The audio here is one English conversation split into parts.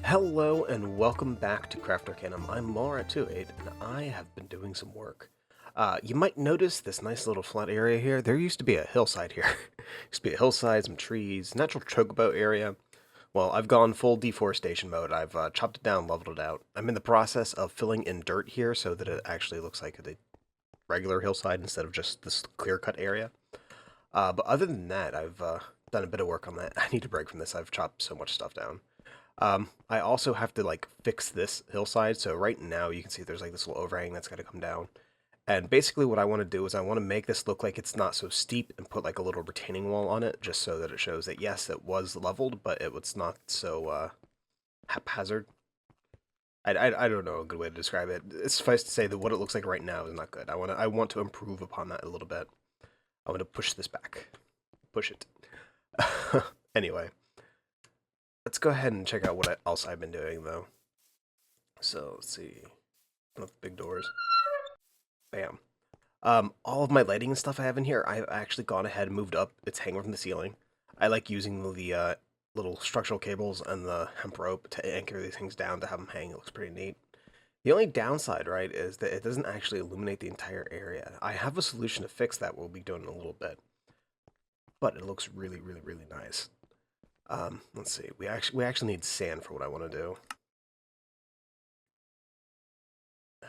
Hello and welcome back to Craft Arcanum. I'm Laura28 and I have been doing some work. You might notice this nice little flat area here. There used to be a hillside here. Used to be a hillside, some trees, natural chocobo area. Well, I've gone full deforestation mode. I've chopped it down, leveled it out. I'm in the process of filling in dirt here so that it actually looks like a regular hillside instead of just this clear-cut area. But other than that, I've done a bit of work on that. I need to break from this. I've chopped so much stuff down. I also have to like fix this hillside. So right now you can see there's like this little overhang that's got to come down. And basically what I want to do is I want to make this look like it's not so steep and put like a little retaining wall on it, just so that it shows that yes, it was leveled, but it was not so haphazard. I don't know a good way to describe it. It's suffice to say that what it looks like right now is not good. I want to improve upon that a little bit. I want to push this back. Push it. Anyway. Let's go ahead and check out what else I've been doing, though. So, let's see. With big doors. Bam. All of my lighting and stuff I have in here, I've actually gone ahead and moved up its hanger from the ceiling. I like using the little structural cables and the hemp rope to anchor these things down to have them hang. It looks pretty neat. The only downside, right, is that it doesn't actually illuminate the entire area. I have a solution to fix that we'll be doing in a little bit. But it looks really, really, really nice. Let's see. We actually need sand for what I want to do.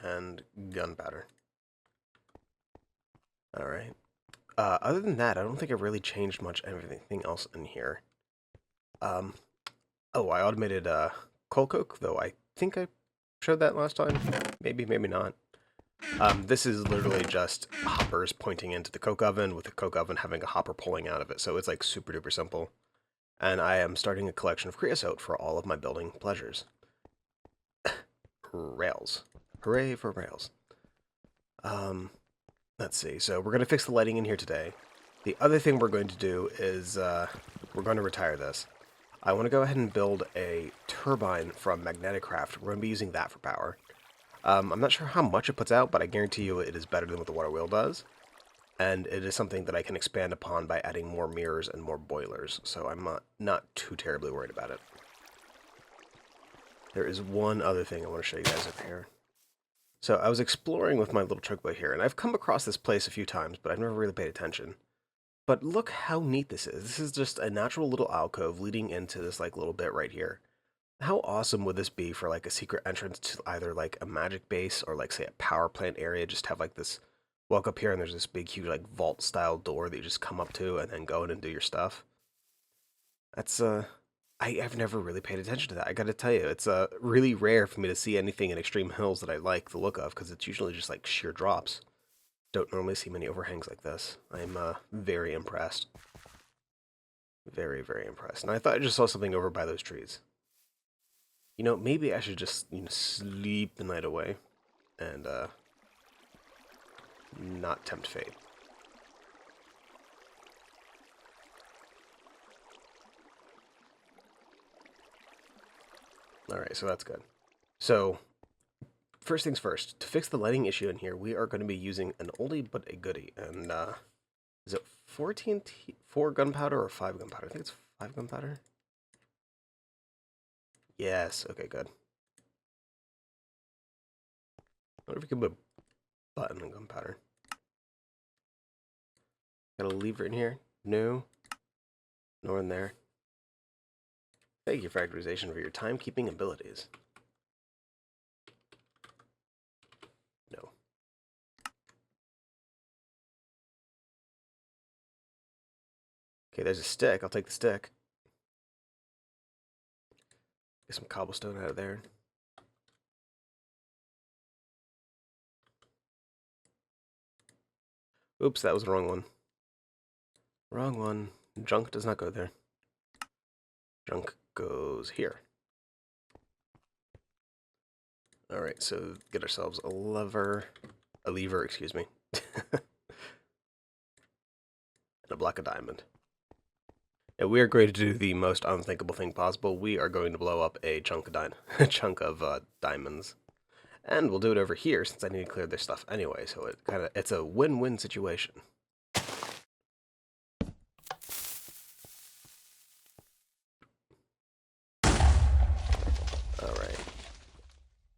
And gunpowder. Alright. Other than that, I don't think I've really changed much anything else in here. Oh, I automated coal coke, though I think I showed that last time. Maybe, maybe not. This is literally just hoppers pointing into the coke oven, with the coke oven having a hopper pulling out of it, so it's like super duper simple. And I am starting a collection of creosote for all of my building pleasures. Rails. Hooray for rails. Let's see. So we're going to fix the lighting in here today. The other thing we're going to do is we're going to retire this. I want to go ahead and build a turbine from magnetic craft. We're going to be using that for power. I'm not sure how much it puts out, but I guarantee you it is better than what the water wheel does. And it is something that I can expand upon by adding more mirrors and more boilers, so I'm not too terribly worried about it. There is one other thing I want to show you guys over here. So I was exploring with my little truck boat here, and I've come across this place a few times, but I've never really paid attention. But look how neat this is. This is just a natural little alcove leading into this like little bit right here. How awesome would this be for like a secret entrance to either like a magic base or like say a power plant area? Just have like this. Walk up here and there's this big, huge, like, vault-style door that you just come up to and then go in and do your stuff. That's, I've never really paid attention to that. I gotta tell you, it's, really rare for me to see anything in Extreme Hills that I like the look of, because it's usually just, like, sheer drops. Don't normally see many overhangs like this. I'm, very impressed. Very, very impressed. And I thought I just saw something over by those trees. You know, maybe I should just, sleep the night away. And, not tempt fate. Alright, so that's good. So, first things first, to fix the lighting issue in here, we are going to be using an oldie but a goodie. And, is it 4 gunpowder or 5 gunpowder? I think it's 5 gunpowder. Yes, okay, good. I wonder if we can put a button on gunpowder. Got a lever in here? No. Nor in there. Thank you, Factorization, for your timekeeping abilities. No. Okay, there's a stick. I'll take the stick. Get some cobblestone out of there. Oops, that was the wrong one. Wrong one. Junk does not go there. Junk goes here. Alright, so get ourselves a lever, excuse me. And a block of diamond. And we are going to do the most unthinkable thing possible. We are going to blow up a chunk of diamonds. And we'll do it over here since I need to clear this stuff anyway, so it's a win-win situation.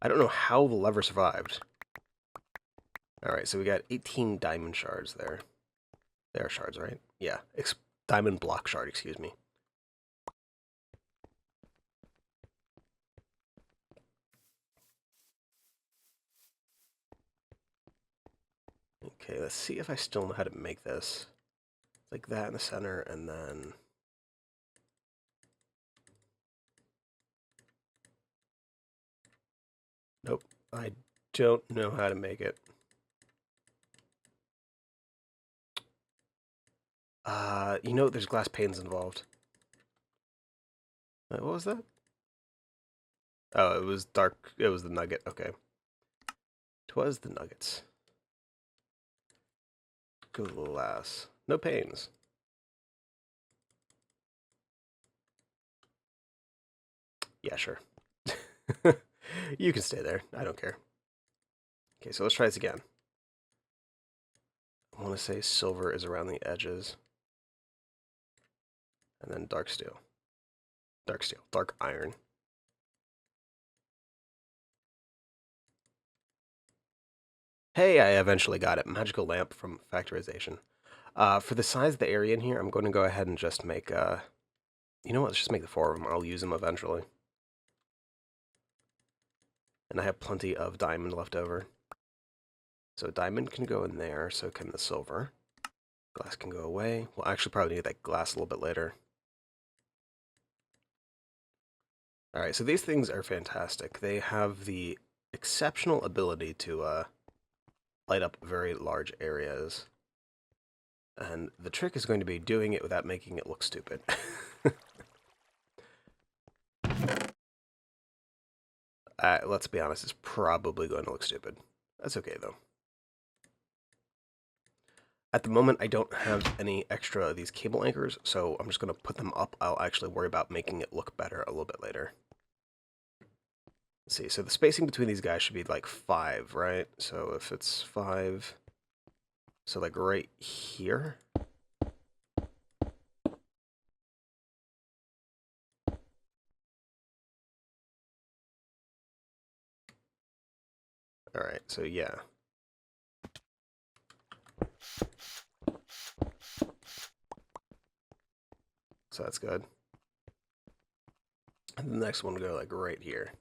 I don't know how the lever survived. Alright, so we got 18 diamond shards there. They are shards, right? Yeah, diamond block shard, excuse me. Okay, let's see if I still know how to make this. Like that in the center, and then... Nope, I don't know how to make it. You know, there's glass panes involved. Wait, what was that? Oh, it was dark. It was the nugget. Okay. It was the nuggets. Glass. No panes. Yeah, sure. You can stay there. I don't care. Okay, so let's try this again. I want to say silver is around the edges. And then dark steel. Dark steel. Dark iron. Hey, I eventually got it. Magical lamp from factorization. For the size of the area in here, I'm going to go ahead and just make, you know what? Let's just make the 4 of them. I'll use them eventually. And I have plenty of diamond left over. So diamond can go in there, so can the silver. Glass can go away. We'll actually probably need that glass a little bit later. Alright, so these things are fantastic. They have the exceptional ability to light up very large areas. And the trick is going to be doing it without making it look stupid. Let's be honest, it's probably going to look stupid. That's okay, though. At the moment, I don't have any extra of these cable anchors, so I'm just going to put them up. I'll actually worry about making it look better a little bit later. Let's see, so the spacing between these guys should be like 5, right? So if it's 5, so like right here. Alright, so yeah. So that's good. And the next one will go like right here.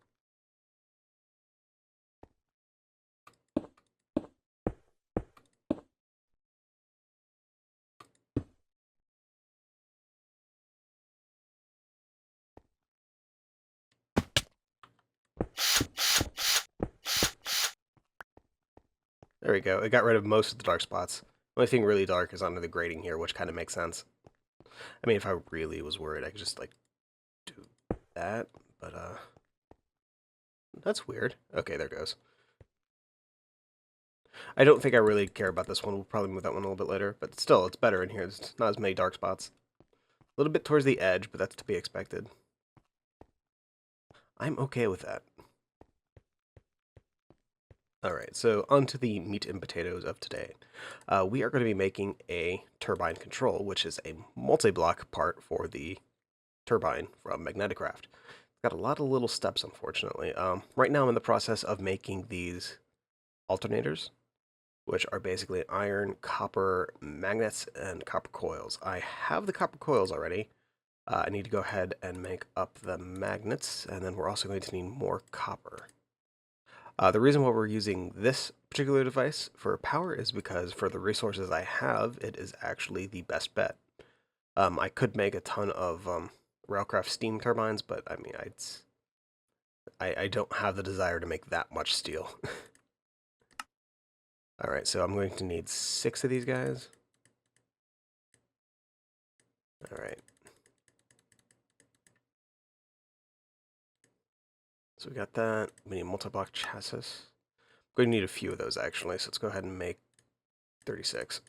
There we go. It got rid of most of the dark spots. The only thing really dark is under the grating here, which kind of makes sense. I mean, if I really was worried, I could just, like, do that, but, that's weird. Okay, there goes. I don't think I really care about this one. We'll probably move that one a little bit later, but still, it's better in here. There's not as many dark spots. A little bit towards the edge, but that's to be expected. I'm okay with that. Alright, so on to the meat and potatoes of today. We are going to be making a turbine control, which is a multi-block part for the turbine from Craft. It's got a lot of little steps, unfortunately. Right now I'm in the process of making these alternators, which are basically iron, copper magnets, and copper coils. I have the copper coils already. I need to go ahead and make up the magnets, and then we're also going to need more copper. The reason why we're using this particular device for power is because for the resources I have, it is actually the best bet. I could make a ton of Railcraft steam turbines, but I mean, I don't have the desire to make that much steel. Alright, so I'm going to need 6 of these guys. Alright. So we got that. We need multi-block chassis. I'm going to need a few of those, actually, so let's go ahead and make 36.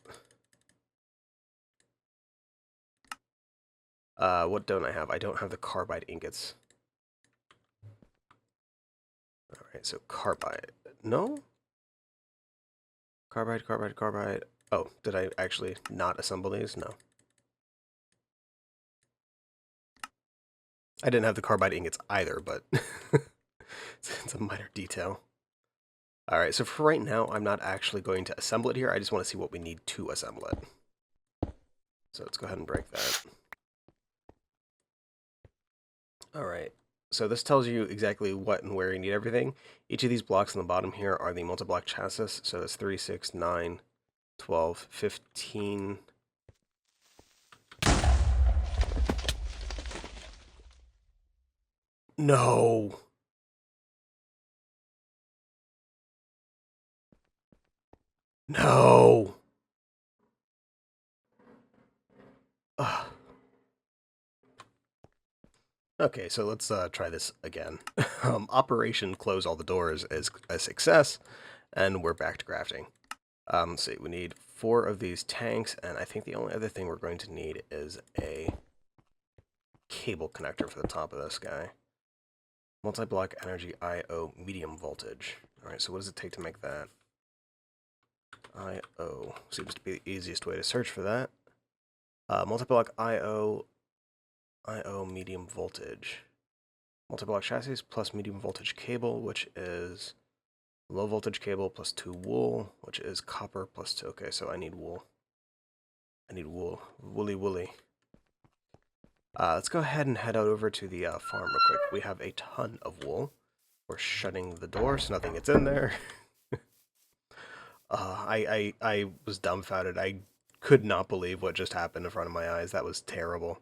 What don't I have? I don't have the carbide ingots. Alright, so carbide. No? Carbide, carbide, carbide. Oh, did I actually not assemble these? No. I didn't have the carbide ingots either, but It's a minor detail. Alright, so for right now, I'm not actually going to assemble it here. I just want to see what we need to assemble it. So let's go ahead and break that. Alright, so this tells you exactly what and where you need everything. Each of these blocks on the bottom here are the multi-block chassis. So that's 3, 6, 9, 12, 15... No! No! Ugh. Okay, so let's try this again. Operation close all the doors is a success, and we're back to crafting. Let's see, we need 4 of these tanks, and I think the only other thing we're going to need is a cable connector for the top of this guy. Multi-block energy I/O medium voltage. Alright, so what does it take to make that? I/O seems to be the easiest way to search for that. Multi-block I/O medium voltage. Multi-block chassis plus medium voltage cable, which is low voltage cable plus 2 wool, which is copper plus 2. Okay, so I need wool. I need wool. Woolly. Let's go ahead and head out over to the farm real quick. We have a ton of wool. We're shutting the door so nothing gets in there. I was dumbfounded. I could not believe what just happened in front of my eyes. That was terrible.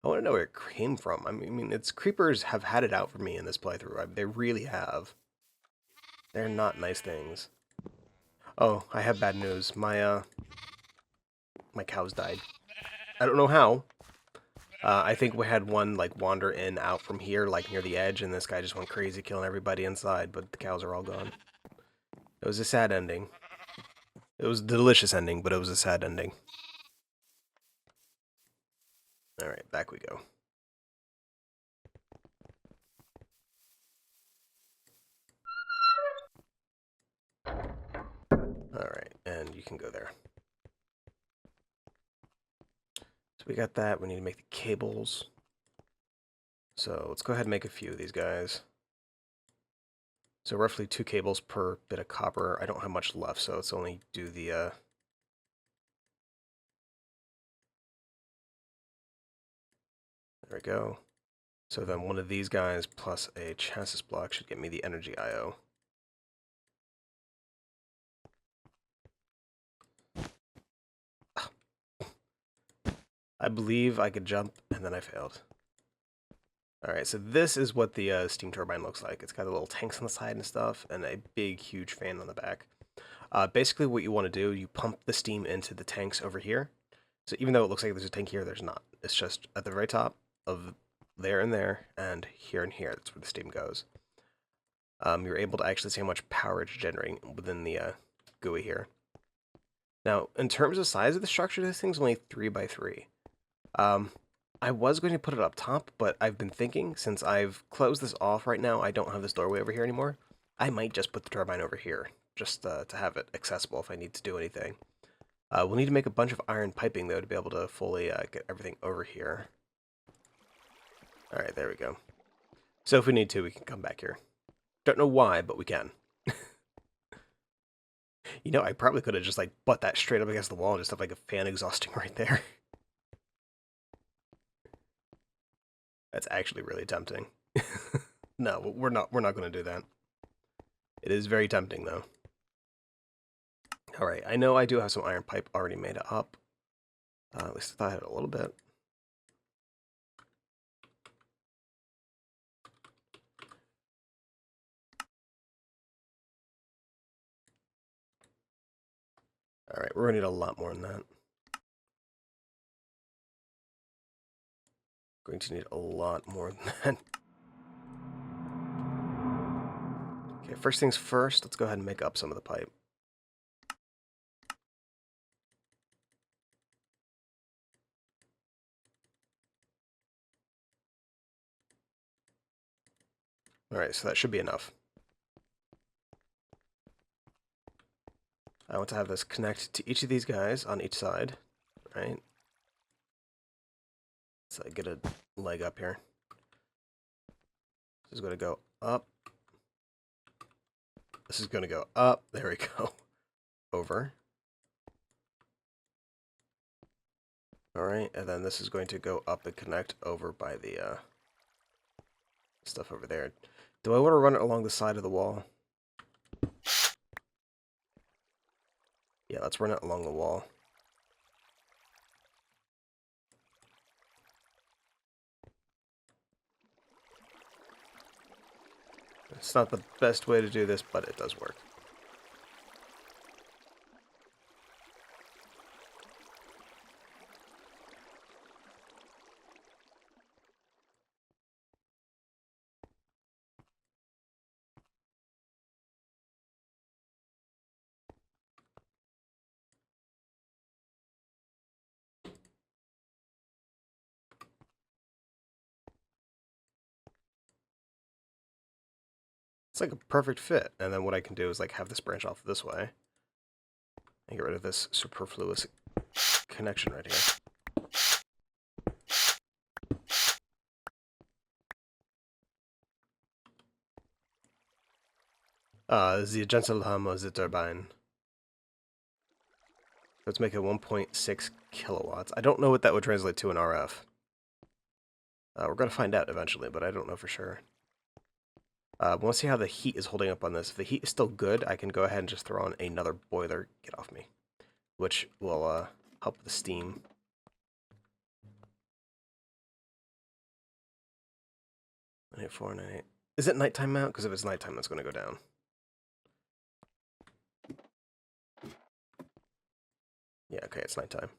I want to know where it came from. I mean, its creepers have had it out for me in this playthrough. They really have. They're not nice things. Oh, I have bad news. My cows died. I don't know how. I think we had one, like, wander in out from here, like, near the edge, and this guy just went crazy killing everybody inside, but the cows are all gone. It was a sad ending. It was a delicious ending, but it was a sad ending. Alright, back we go. Alright, and you can go there. So we got that. We need to make the cables. So let's go ahead and make a few of these guys. So roughly 2 cables per bit of copper. I don't have much left, so let's only do the... There we go. So then one of these guys plus a chassis block should get me the energy I/O. I believe I could jump, and then I failed. Alright, so this is what the steam turbine looks like. It's got the little tanks on the side and stuff, and a big, huge fan on the back. Basically what you want to do, you pump the steam into the tanks over here. So even though it looks like there's a tank here, there's not. It's just at the very top of there and there, and here and here. That's where the steam goes. You're able to actually see how much power it's generating within the GUI here. Now, in terms of size of the structure, this thing's only 3 by 3. I was going to put it up top, but I've been thinking, since I've closed this off right now, I don't have this doorway over here anymore, I might just put the turbine over here, just to have it accessible if I need to do anything. We'll need to make a bunch of iron piping, though, to be able to fully get everything over here. Alright, there we go. So if we need to, we can come back here. Don't know why, but we can. You know, I probably could have just, like, butt that straight up against the wall and just have, like, a fan exhausting right there. That's actually really tempting. No, we're not going to do that. It is very tempting, though. Alright, I know I do have some iron pipe already made up. At least I thought I had a little bit. Alright, we're going to need a lot more than that. Going to need a lot more than that. Okay, first things first, let's go ahead and make up some of the pipe. Alright, so that should be enough. I want to have this connect to each of these guys on each side, right? So I get a leg up here. This is going to go up. This is going to go up. There we go. Over. Alright, and then this is going to go up and connect over by the stuff over there. Do I want to run it along the side of the wall? Yeah, let's run it along the wall. It's not the best way to do this, but it does work. It's like a perfect fit. And then what I can do is like have this branch off this way and get rid of this superfluous connection right here. The Gentilham of the Turbine. Let's make it 1.6 kilowatts. I don't know what that would translate to in RF. We're going to find out eventually, but I don't know for sure. We'll see how the heat is holding up on this. If the heat is still good, I can go ahead and just throw on another boiler. Get off me. Which will help the steam. Is it nighttime out? Because if it's nighttime, that's going to go down. Yeah, okay, it's nighttime.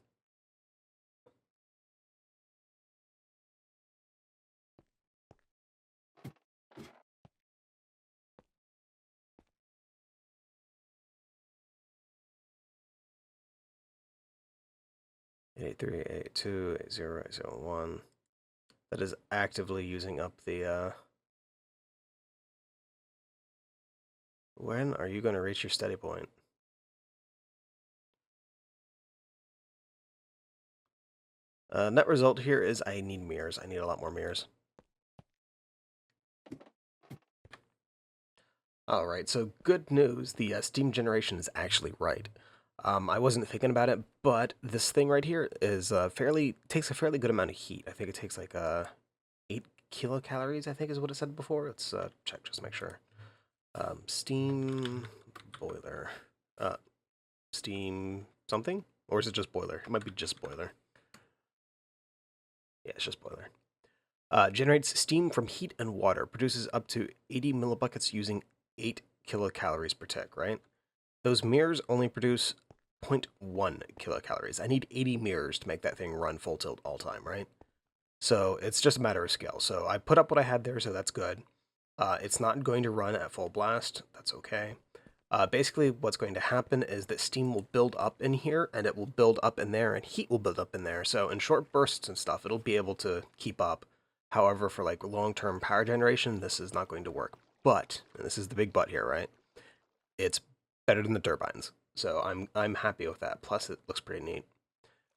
Eight three eight two 8001. That is actively using up the When are you going to reach your steady point? Net result here is I need mirrors. I need a lot more mirrors. Alright, so good news. The steam generation is actually right. I wasn't thinking about it, but this thing right here is takes a fairly good amount of heat. I think it takes like 8 kilocalories, I think is what it said before. Let's check just to make sure. Steam boiler. Steam something? Or is it just boiler? It might be just boiler. Yeah, it's just boiler. Generates steam from heat and water. Produces up to 80 millibuckets using 8 kilocalories per tick, right? Those mirrors only produce 0.1 kilocalories. I need 80 mirrors to make that thing run full tilt all time, right? So it's just a matter of scale. So I put up what I had there, so that's good. It's not going to run at full blast. That's okay. Basically, what's going to happen is that steam will build up in here, and it will build up in there, and heat will build up in there. So in short bursts and stuff, it'll be able to keep up. However, for like long-term power generation, this is not going to work. But, and this is the big but here, right? It's better than the turbines. So I'm happy with that. Plus, it looks pretty neat.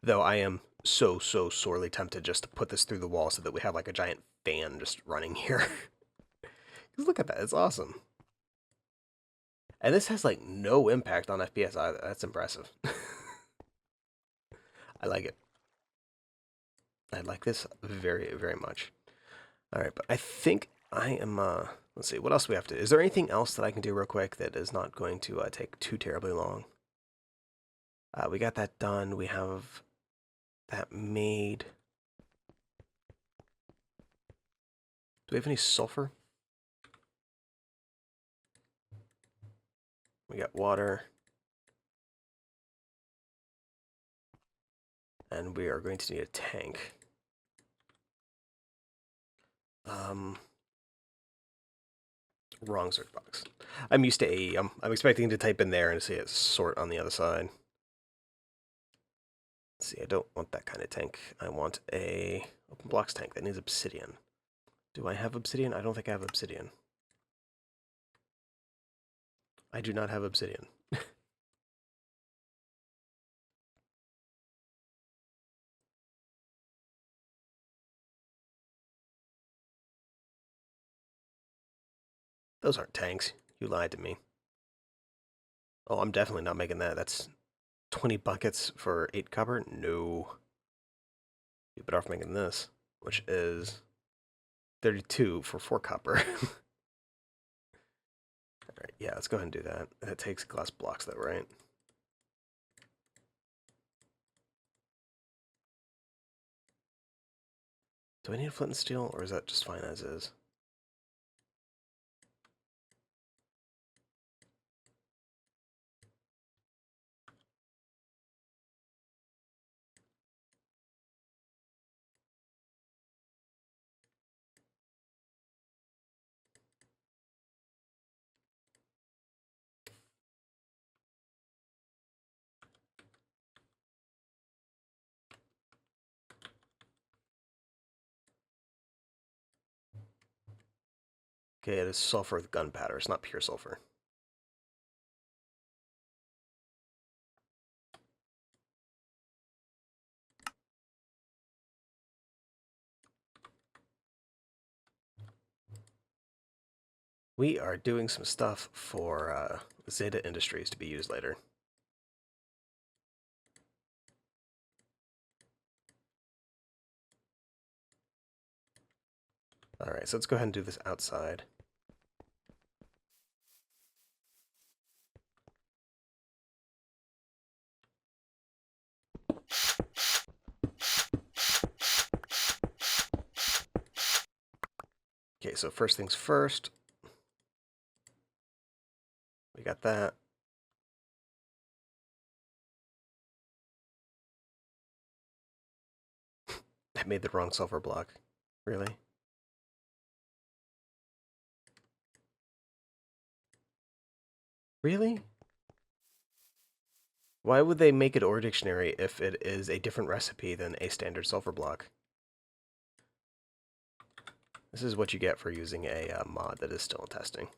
Though I am so sorely tempted just to put this through the wall so that we have like a giant fan just running here. Because look at that, it's awesome. And this has like no impact on FPS either. That's impressive. I like it. I like this very, very much. Alright, but I think I am, let's see, what else do we have to do? Is there anything else that I can do real quick that is not going to take too terribly long? We got that done. We have that made. Do we have any sulfur? We got water. And we are going to need a tank. Wrong search box. I'm used to AE. I'm expecting to type in there and see it sort on the other side. Let's see, I don't want that kind of tank. I want a open blocks tank that needs obsidian. Do I have obsidian? I don't think I have obsidian. I do not have obsidian. Those aren't tanks. You lied to me. Oh, I'm definitely not making that. That's 20 buckets for 8 copper? No. You're better off making this, which is 32 for 4 copper. Alright, yeah, let's go ahead and do that. That takes glass blocks though, right? Do I need flint and steel, or is that just fine as is? Okay, it is sulfur with gunpowder. It's not pure sulfur. We are doing some stuff for Zeta Industries to be used later. Alright, so let's go ahead and do this outside. Okay, so first things first. We got that. I made the wrong sulfur block. Really? Really? Why would they make it or dictionary if it is a different recipe than a standard sulfur block? This is what you get for using a mod that is still in testing.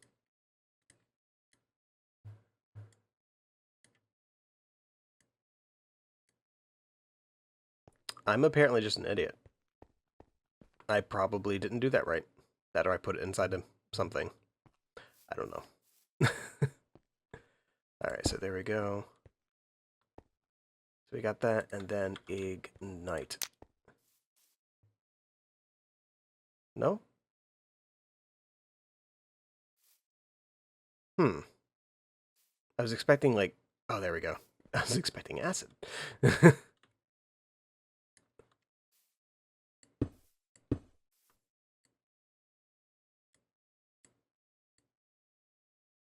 I'm apparently just an idiot. I probably didn't do that right. That or I put it inside of something. I don't know. Alright, so there we go. So we got that, and then ignite. No? I was expecting, like... Oh, there we go. I was expecting acid.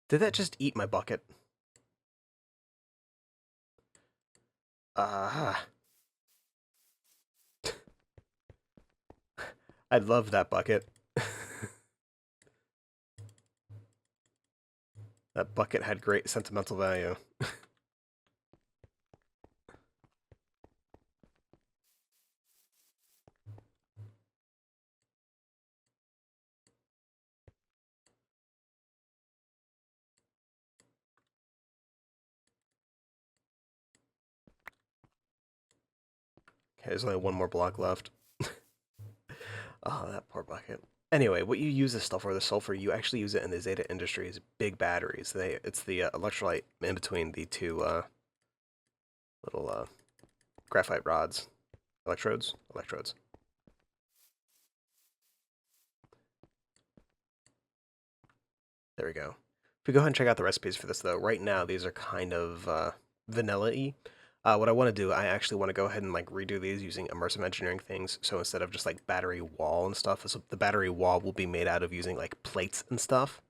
Did that just eat my bucket? Ah. I love that bucket. That bucket had great sentimental value. Okay, there's only one more block left. Oh, that poor bucket. Anyway, what you use this stuff for, the sulfur, you actually use it in the Zeta Industries big batteries. It's the electrolyte in between the two little graphite rods. Electrodes? Electrodes. There we go. If we go ahead and check out the recipes for this, though, right now these are kind of vanilla-y. What I want to do, I actually want to go ahead and like redo these using immersive engineering things. So instead of just like battery wall and stuff, the battery wall will be made out of using like plates and stuff.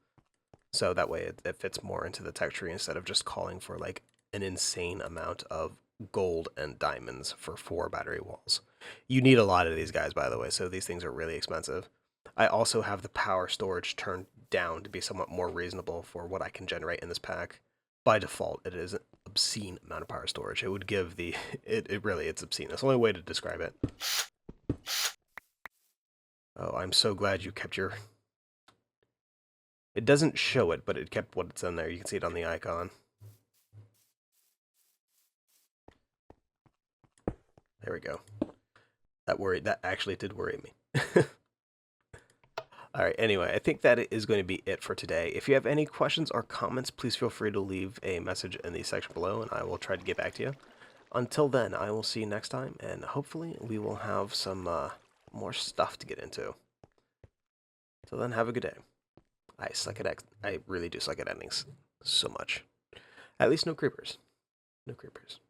So that way it fits more into the texture instead of just calling for like an insane amount of gold and diamonds for 4 battery walls. You need a lot of these guys, by the way, so these things are really expensive. I also have the power storage turned down to be somewhat more reasonable for what I can generate in this pack. By default, it is an obscene amount of power storage. It would give the... It really, it's obscene. That's the only way to describe it. Oh, I'm so glad you kept your... It doesn't show it, but it kept what's in there. You can see it on the icon. There we go. That actually did worry me. All right, anyway, I think that is going to be it for today. If you have any questions or comments, please feel free to leave a message in the section below, and I will try to get back to you. Until then, I will see you next time, and hopefully we will have some more stuff to get into. Till then, have a good day. I really do suck at endings so much. At least no creepers. No creepers.